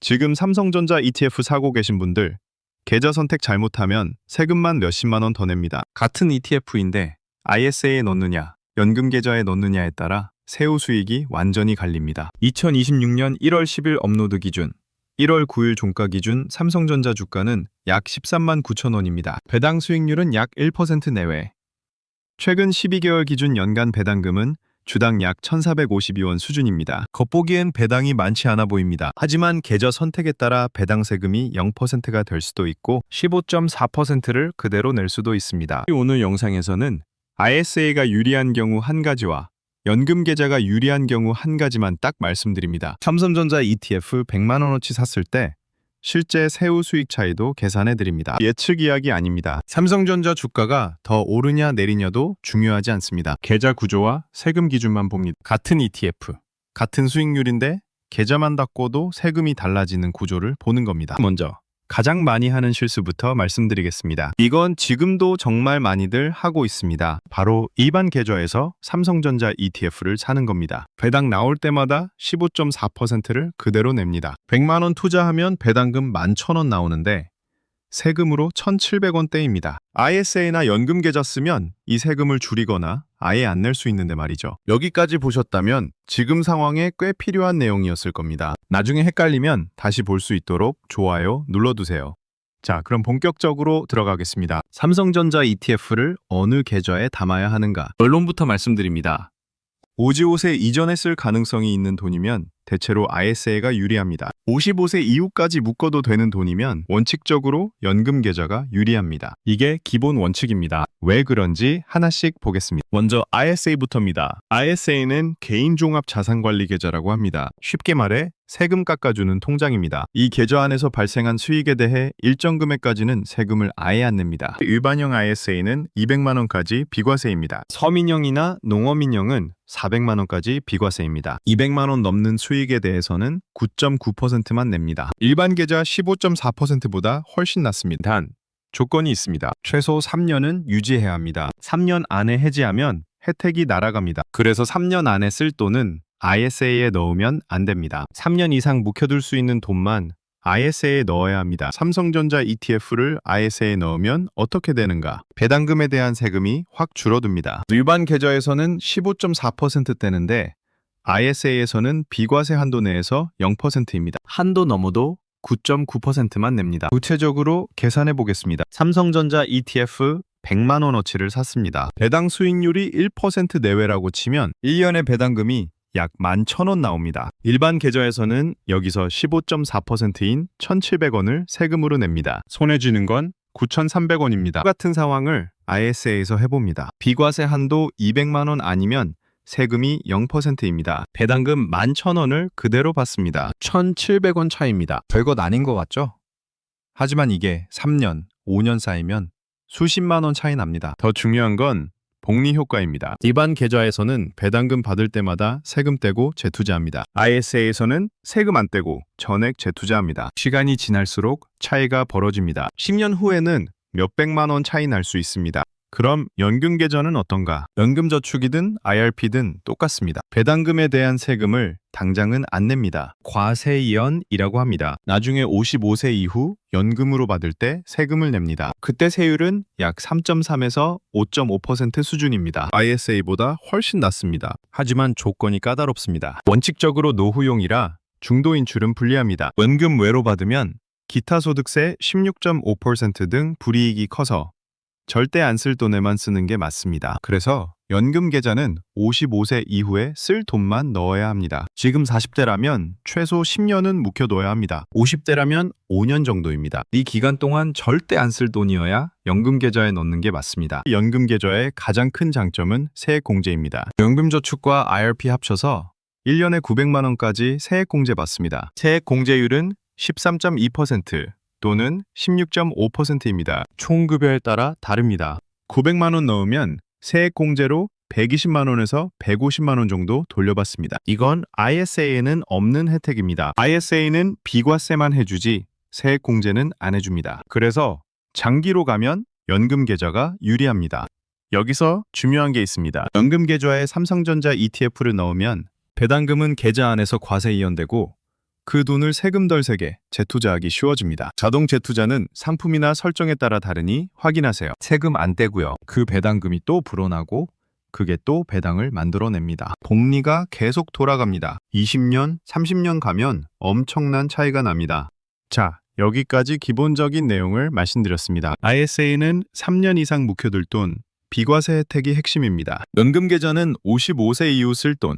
지금 삼성전자 ETF 사고 계신 분들, 계좌 선택 잘못하면 세금만 몇십만 원 더 냅니다. 같은 ETF인데 ISA에 넣느냐, 연금 계좌에 넣느냐에 따라 세후 수익이 완전히 갈립니다. 2026년 1월 10일 업로드 기준, 1월 9일 종가 기준 삼성전자 주가는 약 13만 9천 원입니다. 배당 수익률은 약 1% 내외. 최근 12개월 기준 연간 배당금은 주당 약 1,452원 수준입니다. 겉보기엔 배당이 많지 않아 보입니다. 하지만 계좌 선택에 따라 배당 세금이 0%가 될 수도 있고 15.4%를 그대로 낼 수도 있습니다. 오늘 영상에서는 ISA가 유리한 경우 한 가지와 연금 계좌가 유리한 경우 한 가지만 딱 말씀드립니다. 삼성전자 ETF 100만 원어치 샀을 때 실제 세후 수익 차이도 계산해 드립니다. 예측 이야기 아닙니다. 삼성전자 주가가 더 오르냐 내리냐도 중요하지 않습니다. 계좌 구조와 세금 기준만 봅니다. 같은 ETF, 같은 수익률인데 계좌만 바꿔도 세금이 달라지는 구조를 보는 겁니다. 먼저 가장 많이 하는 실수부터 말씀드리겠습니다. 이건 지금도 정말 많이들 하고 있습니다. 바로 일반 계좌에서 삼성전자 ETF를 사는 겁니다. 배당 나올 때마다 15.4%를 그대로 냅니다. 100만 원 투자하면 배당금 11,000원 나오는데 세금으로 1,700원대입니다. ISA나 연금 계좌 쓰면 이 세금을 줄이거나 아예 안 낼 수 있는데 말이죠. 여기까지 보셨다면 지금 상황에 꽤 필요한 내용이었을 겁니다. 나중에 헷갈리면 다시 볼 수 있도록 좋아요 눌러두세요. 자, 그럼 본격적으로 들어가겠습니다. 삼성전자 ETF를 어느 계좌에 담아야 하는가? 결론부터 말씀드립니다. 55세 이전에 쓸 가능성이 있는 돈이면 대체로 ISA가 유리합니다. 55세 이후까지 묶어도 되는 돈이면 원칙적으로 연금 계좌가 유리합니다. 이게 기본 원칙입니다. 왜 그런지 하나씩 보겠습니다. 먼저 ISA부터입니다. ISA는 개인종합자산관리계좌라고 합니다. 쉽게 말해 세금 깎아주는 통장입니다. 이 계좌 안에서 발생한 수익에 대해 일정 금액까지는 세금을 아예 안 냅니다. 일반형 ISA는 200만 원까지 비과세입니다. 서민형이나 농어민형은 400만 원까지 비과세입니다. 200만 원 넘는 수익에 대해서는 9.9%만 냅니다. 일반 계좌 15.4%보다 훨씬 낮습니다. 단, 조건이 있습니다. 최소 3년은 유지해야 합니다. 3년 안에 해지하면 혜택이 날아갑니다. 그래서 3년 안에 쓸 돈은 ISA에 넣으면 안 됩니다. 3년 이상 묵혀둘 수 있는 돈만 ISA에 넣어야 합니다. 삼성전자 ETF를 ISA에 넣으면 어떻게 되는가? 배당금에 대한 세금이 확 줄어듭니다. 일반 계좌에서는 15.4%대는데 ISA에서는 비과세 한도 내에서 0%입니다. 한도 넘어도 9.9%만 냅니다. 구체적으로 계산해 보겠습니다. 삼성전자 ETF 100만 원어치를 샀습니다. 배당 수익률이 1% 내외라고 치면 1년의 배당금이 약 11,000원 나옵니다. 일반 계좌에서는 여기서 15.4%인 1,700원을 세금으로 냅니다. 손해 쥐는 건 9,300원입니다. 똑같은 상황을 ISA에서 해봅니다. 비과세 한도 200만 원 아니면 세금이 0%입니다. 배당금 11,000원을 그대로 받습니다. 1,700원 차이입니다. 별것 아닌 것 같죠? 하지만 이게 3년, 5년 쌓이면 수십만 원 차이 납니다. 더 중요한 건 복리 효과입니다. 일반 계좌에서는 배당금 받을 때마다 세금 떼고 재투자합니다. ISA에서는 세금 안 떼고 전액 재투자합니다. 시간이 지날수록 차이가 벌어집니다. 10년 후에는 몇백만 원 차이 날 수 있습니다. 그럼 연금 계좌는 어떤가? 연금저축이든 IRP든 똑같습니다. 배당금에 대한 세금을 당장은 안 냅니다. 과세이연이라고 합니다. 나중에 55세 이후 연금으로 받을 때 세금을 냅니다. 그때 세율은 약 3.3에서 5.5% 수준입니다. ISA보다 훨씬 낮습니다. 하지만 조건이 까다롭습니다. 원칙적으로 노후용이라 중도 인출은 불리합니다. 연금 외로 받으면 기타 소득세 16.5% 등 불이익이 커서 절대 안 쓸 돈에만 쓰는 게 맞습니다. 그래서 연금 계좌는 55세 이후에 쓸 돈만 넣어야 합니다. 지금 40대라면 최소 10년은 묵혀둬야 합니다. 50대라면 5년 정도입니다. 이 기간 동안 절대 안 쓸 돈이어야 연금 계좌에 넣는 게 맞습니다. 연금 계좌의 가장 큰 장점은 세액공제입니다. 연금저축과 IRP 합쳐서 1년에 900만 원까지 세액공제 받습니다. 세액공제율은 13.2%, 또는 16.5%입니다. 총급여에 따라 다릅니다. 900만 원 넣으면 세액공제로 120만 원에서 150만 원 정도 돌려받습니다. 이건 ISA에는 없는 혜택입니다. ISA는 비과세만 해주지 세액공제는 안 해줍니다. 그래서 장기로 가면 연금 계좌가 유리합니다. 여기서 중요한 게 있습니다. 연금 계좌에 삼성전자 ETF를 넣으면 배당금은 계좌 안에서 과세 이연되고 그 돈을 세금 덜 세게 재투자하기 쉬워집니다. 자동 재투자는 상품이나 설정에 따라 다르니 확인하세요. 세금 안 떼고요. 그 배당금이 또 불어나고 그게 또 배당을 만들어냅니다. 복리가 계속 돌아갑니다. 20년, 30년 가면 엄청난 차이가 납니다. 자, 여기까지 기본적인 내용을 말씀드렸습니다. ISA는 3년 이상 묵혀둘 돈, 비과세 혜택이 핵심입니다. 연금계좌는 55세 이후 쓸 돈,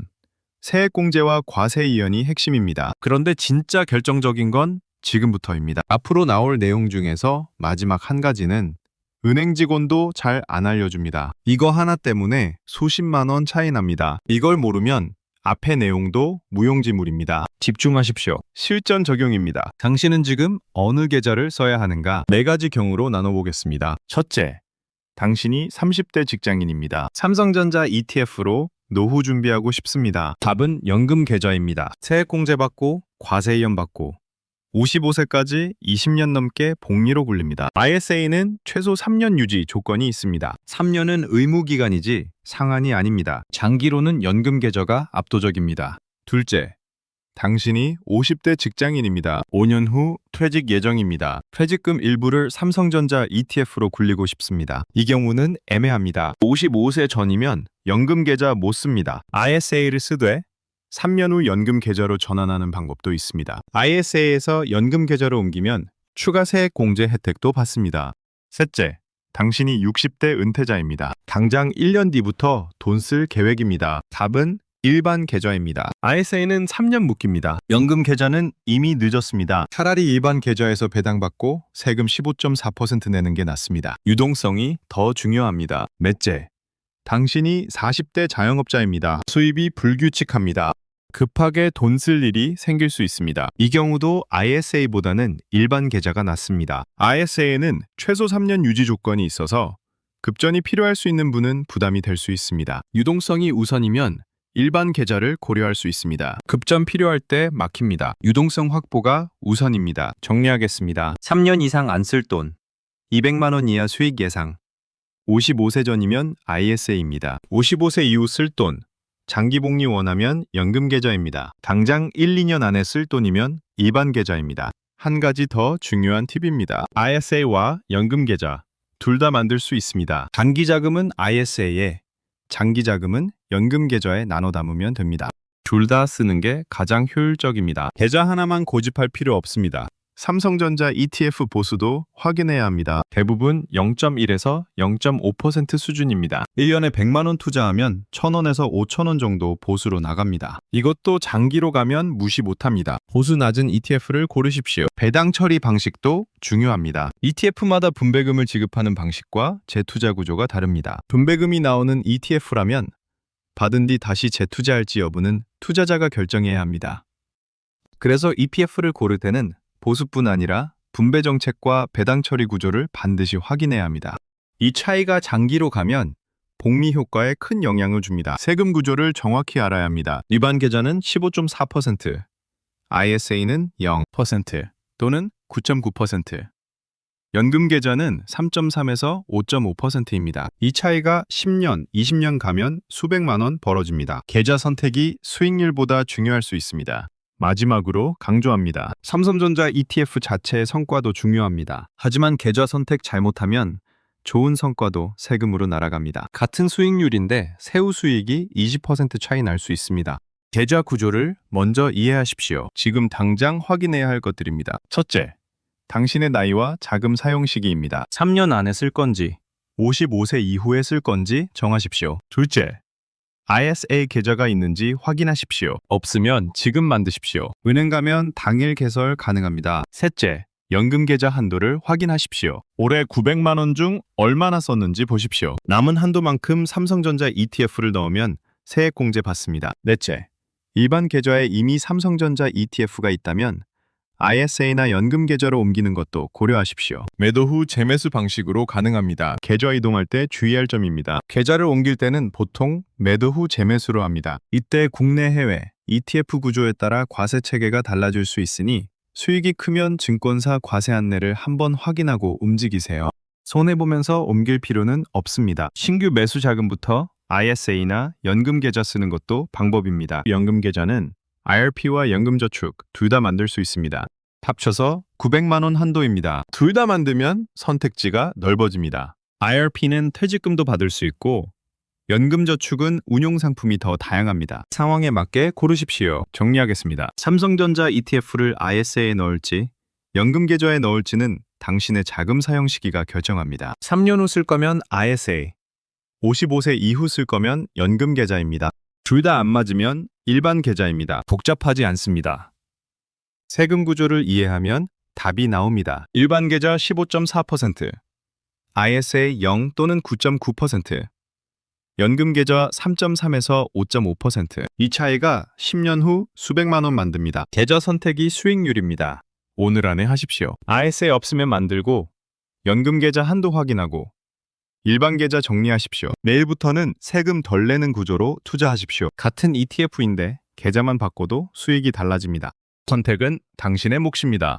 세액공제와 과세 이연이 핵심입니다. 그런데 진짜 결정적인 건 지금부터입니다. 앞으로 나올 내용 중에서 마지막 한 가지는 은행 직원도 잘 안 알려줍니다. 이거 하나 때문에 수십만 원 차이 납니다. 이걸 모르면 앞의 내용도 무용지물입니다. 집중하십시오. 실전 적용입니다. 당신은 지금 어느 계좌를 써야 하는가? 4가지 경우로 나눠보겠습니다. 첫째, 당신이 30대 직장인입니다. 삼성전자 ETF로 노후 준비하고 싶습니다. 답은 연금 계좌입니다. 세액공제 받고 과세 이연 받고 55세까지 20년 넘게 복리로 굴립니다. ISA는 최소 3년 유지 조건이 있습니다. 3년은 의무기간이지 상한이 아닙니다. 장기로는 연금 계좌가 압도적입니다. 둘째, 당신이 50대 직장인입니다. 5년 후 퇴직 예정입니다. 퇴직금 일부를 삼성전자 ETF로 굴리고 싶습니다. 이 경우는 애매합니다. 55세 전이면 연금 계좌 못 씁니다. ISA를 쓰되 3년 후 연금 계좌로 전환하는 방법도 있습니다. ISA에서 연금 계좌로 옮기면 추가 세액 공제 혜택도 받습니다. 셋째, 당신이 60대 은퇴자입니다. 당장 1년 뒤부터 돈 쓸 계획입니다. 답은 일반 계좌입니다. ISA는 3년 묵힙니다. 연금 계좌는 이미 늦었습니다. 차라리 일반 계좌에서 배당받고 세금 15.4% 내는 게 낫습니다. 유동성이 더 중요합니다. 넷째, 당신이 40대 자영업자입니다. 수입이 불규칙합니다. 급하게 돈 쓸 일이 생길 수 있습니다. 이 경우도 ISA보다는 일반 계좌가 낫습니다. ISA에는 최소 3년 유지 조건이 있어서 급전이 필요할 수 있는 분은 부담이 될 수 있습니다. 유동성이 우선이면 일반 계좌를 고려할 수 있습니다. 급전 필요할 때 막힙니다. 유동성 확보가 우선입니다. 정리하겠습니다. 3년 이상 안 쓸 돈, 200만 원 이하 수익 예상, 55세 전이면 ISA입니다. 55세 이후 쓸 돈, 장기 복리 원하면 연금 계좌입니다. 당장 1, 2년 안에 쓸 돈이면 일반 계좌입니다. 한 가지 더 중요한 팁입니다. ISA와 연금 계좌 둘 다 만들 수 있습니다. 단기 자금은 ISA에, 장기 자금은 연금 계좌에 나눠 담으면 됩니다. 둘 다 쓰는 게 가장 효율적입니다. 계좌 하나만 고집할 필요 없습니다. 삼성전자 ETF 보수도 확인해야 합니다. 대부분 0.1에서 0.5% 수준입니다. 1년에 100만 원 투자하면 1,000원에서 5,000원 정도 보수로 나갑니다. 이것도 장기로 가면 무시 못합니다. 보수 낮은 ETF를 고르십시오. 배당 처리 방식도 중요합니다. ETF마다 분배금을 지급하는 방식과 재투자 구조가 다릅니다. 분배금이 나오는 ETF라면 받은 뒤 다시 재투자할지 여부는 투자자가 결정해야 합니다. 그래서 ETF를 고를 때는 보수뿐 아니라 분배 정책과 배당 처리 구조를 반드시 확인해야 합니다. 이 차이가 장기로 가면 복리 효과에 큰 영향을 줍니다. 세금 구조를 정확히 알아야 합니다. 일반 계좌는 15.4%, ISA는 0% 또는 9.9%, 연금 계좌는 3.3에서 5.5%입니다. 이 차이가 10년, 20년 가면 수백만 원 벌어집니다. 계좌 선택이 수익률보다 중요할 수 있습니다. 마지막으로 강조합니다. 삼성전자 ETF 자체의 성과도 중요합니다. 하지만 계좌 선택 잘못하면 좋은 성과도 세금으로 날아갑니다. 같은 수익률인데 세후 수익이 20% 차이 날 수 있습니다. 계좌 구조를 먼저 이해하십시오. 지금 당장 확인해야 할 것들입니다. 첫째, 당신의 나이와 자금 사용 시기입니다. 3년 안에 쓸 건지, 55세 이후에 쓸 건지 정하십시오. 둘째, ISA 계좌가 있는지 확인하십시오. 없으면 지금 만드십시오. 은행 가면 당일 개설 가능합니다. 셋째, 연금 계좌 한도를 확인하십시오. 올해 900만 원 중 얼마나 썼는지 보십시오. 남은 한도만큼 삼성전자 ETF를 넣으면 세액 공제 받습니다. 넷째, 일반 계좌에 이미 삼성전자 ETF가 있다면 ISA나 연금 계좌로 옮기는 것도 고려하십시오. 매도 후 재매수 방식으로 가능합니다. 계좌 이동할 때 주의할 점입니다. 계좌를 옮길 때는 보통 매도 후 재매수로 합니다. 이때 국내 해외 ETF 구조에 따라 과세 체계가 달라질 수 있으니 수익이 크면 증권사 과세 안내를 한번 확인하고 움직이세요. 손해보면서 옮길 필요는 없습니다. 신규 매수 자금부터 ISA나 연금 계좌 쓰는 것도 방법입니다. 연금 계좌는 IRP와 연금저축 둘 다 만들 수 있습니다. 합쳐서 900만 원 한도입니다. 둘 다 만들면 선택지가 넓어집니다. IRP는 퇴직금도 받을 수 있고 연금저축은 운용상품이 더 다양합니다. 상황에 맞게 고르십시오. 정리하겠습니다. 삼성전자 ETF를 ISA에 넣을지 연금계좌에 넣을지는 당신의 자금 사용 시기가 결정합니다. 3년 후 쓸 거면 ISA, 55세 이후 쓸 거면 연금계좌입니다. 둘 다 안 맞으면 일반 계좌입니다. 복잡하지 않습니다. 세금 구조를 이해하면 답이 나옵니다. 일반 계좌 15.4%, ISA 0 또는 9.9%, 연금 계좌 3.3에서 5.5%. 이 차이가 10년 후 수백만 원 만듭니다. 계좌 선택이 수익률입니다. 오늘 안에 하십시오. ISA 없으면 만들고 연금 계좌 한도 확인하고 일반 계좌 정리하십시오. 내일부터는 세금 덜 내는 구조로 투자하십시오. 같은 ETF인데 계좌만 바꿔도 수익이 달라집니다. 선택은 당신의 몫입니다.